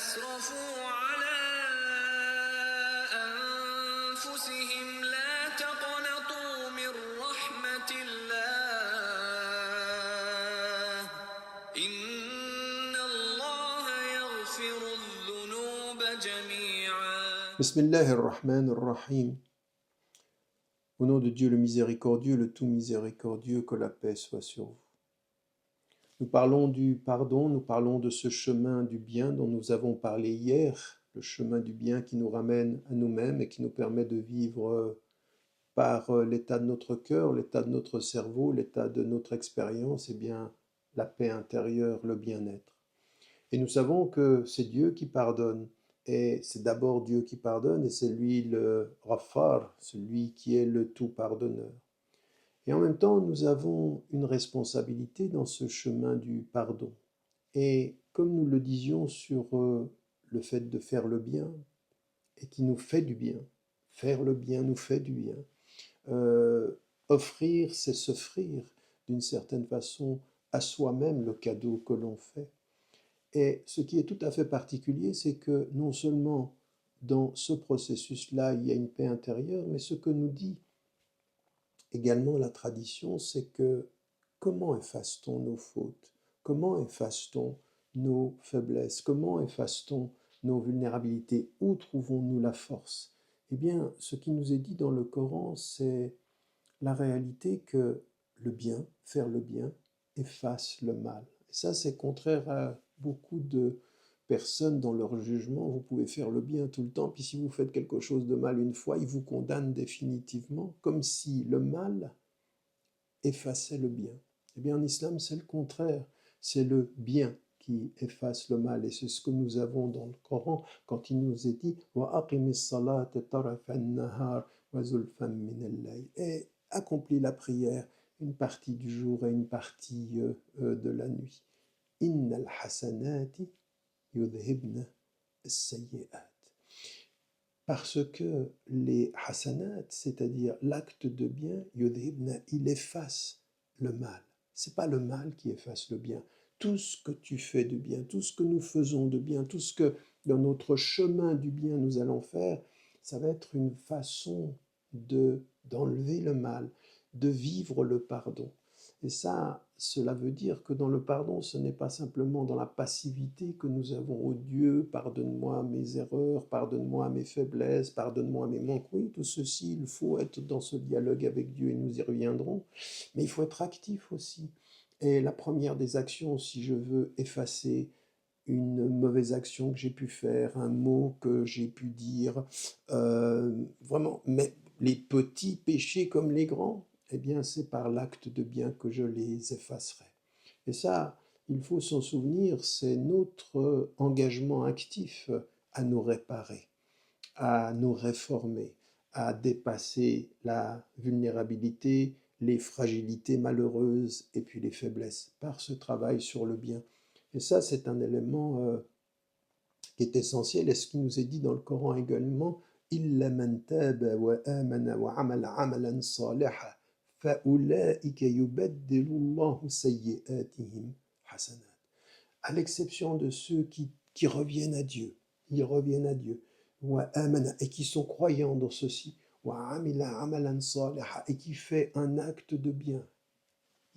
أسرفوا على أنفسهم لا تقنطوا من رحمة الله إن الله يغفر الذنوب جميعا. Bismillahir-Rahmanir-Rahim. Au nom de Dieu le miséricordieux, le tout miséricordieux, que la paix soit sur vous. Nous parlons du pardon, nous parlons de ce chemin du bien dont nous avons parlé hier, le chemin du bien qui nous ramène à nous-mêmes et qui nous permet de vivre par l'état de notre cœur, l'état de notre cerveau, l'état de notre expérience, et bien la paix intérieure, le bien-être. Et nous savons que c'est Dieu qui pardonne. Et c'est d'abord Dieu qui pardonne, et c'est lui le Ghaffar, celui qui est le tout pardonneur. Et en même temps, nous avons une responsabilité dans ce chemin du pardon. Et comme nous le disions sur le fait de faire le bien, et qui nous fait du bien, faire le bien nous fait du bien. Offrir, c'est s'offrir d'une certaine façon à soi-même le cadeau que l'on fait. Et ce qui est tout à fait particulier, c'est que non seulement dans ce processus-là, il y a une paix intérieure, mais ce que nous dit également la tradition, c'est que comment efface-t-on nos fautes? Comment efface-t-on nos faiblesses? Comment efface-t-on nos vulnérabilités? Où trouvons-nous la force? Eh bien, ce qui nous est dit dans le Coran, c'est la réalité que le bien, faire le bien, efface le mal. Et ça, c'est contraire à beaucoup de personnes dans leur jugement. Vous pouvez faire le bien tout le temps, puis si vous faites quelque chose de mal une fois, ils vous condamnent définitivement, comme si le mal effaçait le bien. Eh bien, en islam, c'est le contraire. C'est le bien qui efface le mal. Et c'est ce que nous avons dans le Coran quand il nous est dit et accomplis la prière une partie du jour et une partie de la nuit. Innal hasanati yudhibna as-sayyi'at. Parce que les hasanat, c'est-à-dire l'acte de bien, yudhibna, il efface le mal. C'est pas le mal qui efface le bien. Tout ce que tu fais de bien, tout ce que nous faisons de bien, tout ce que dans notre chemin du bien nous allons faire, ça va être une façon d'enlever le mal, de vivre le pardon. Et ça, cela veut dire que dans le pardon, ce n'est pas simplement dans la passivité que nous avons au Dieu, pardonne-moi mes erreurs, pardonne-moi mes faiblesses, pardonne-moi mes manques. Oui, tout ceci, il faut être dans ce dialogue avec Dieu et nous y reviendrons. Mais il faut être actif aussi. Et la première des actions, si je veux effacer une mauvaise action que j'ai pu faire, un mot que j'ai pu dire, vraiment, mais les petits péchés comme les grands, eh bien c'est par l'acte de bien que je les effacerai. Et ça, il faut s'en souvenir, c'est notre engagement actif à nous réparer, à nous réformer, à dépasser la vulnérabilité, les fragilités malheureuses et puis les faiblesses, par ce travail sur le bien. Et ça, c'est un élément qui est essentiel, et ce qui nous est dit dans le Coran également, إِلَّا مَنْ تَابَ وَآمَنَ وَعَمَلَ عَمَلًا صَالِحًا فَأُولَٰئِكَ يُبَدِّلُ اللَّهُ سَيِّئَاتِهِمْ حَسَنَاتٍ. À l'exception de ceux qui reviennent à Dieu, ils reviennent à Dieu, et qui sont croyants dans ceci, et qui fait un acte de bien.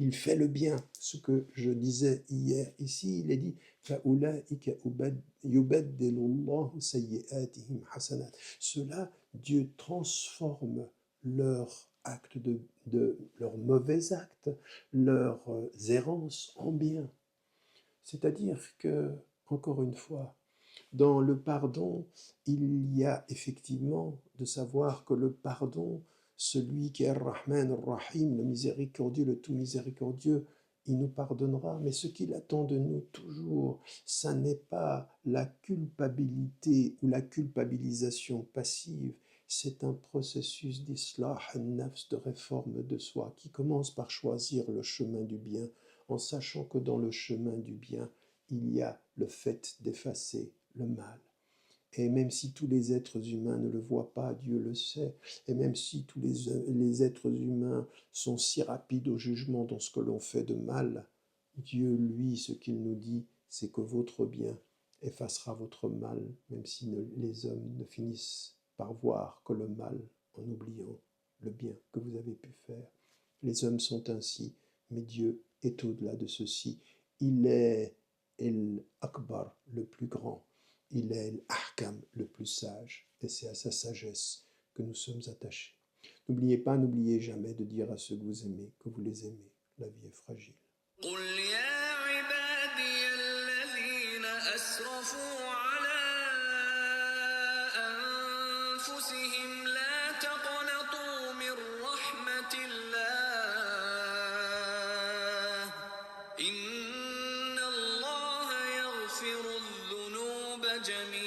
Il fait le bien, ce que je disais hier. Ici, il est dit cela, Dieu transforme leur acte leurs mauvais actes, leurs errances en bien. C'est-à-dire que, encore une fois, dans le pardon, il y a effectivement de savoir que le pardon, celui qui est Rahman Rahim, le miséricordieux, le tout miséricordieux, il nous pardonnera. Mais ce qu'il attend de nous toujours, ça n'est pas la culpabilité ou la culpabilisation passive, c'est un processus d'islah al-nafs, de réforme de soi, qui commence par choisir le chemin du bien, en sachant que dans le chemin du bien, il y a le fait d'effacer le mal. Et même si tous les êtres humains ne le voient pas, Dieu le sait. Et même si tous les êtres humains sont si rapides au jugement dans ce que l'on fait de mal, Dieu, lui, ce qu'il nous dit, c'est que votre bien effacera votre mal, même si les hommes ne finissent par voir que le mal en oubliant le bien que vous avez pu faire. Les hommes sont ainsi, mais Dieu est au-delà de ceci. Il est El-Akbar, le plus grand. Il est El-Ahkam, le plus sage. Et c'est à sa sagesse que nous sommes attachés. N'oubliez pas, n'oubliez jamais de dire à ceux que vous aimez que vous les aimez. La vie est fragile. قل يا عبادي الذين أسرفوا على أنفسهم لا تقنطوا من رحمة الله إن الله يغفر الذنوب جميعا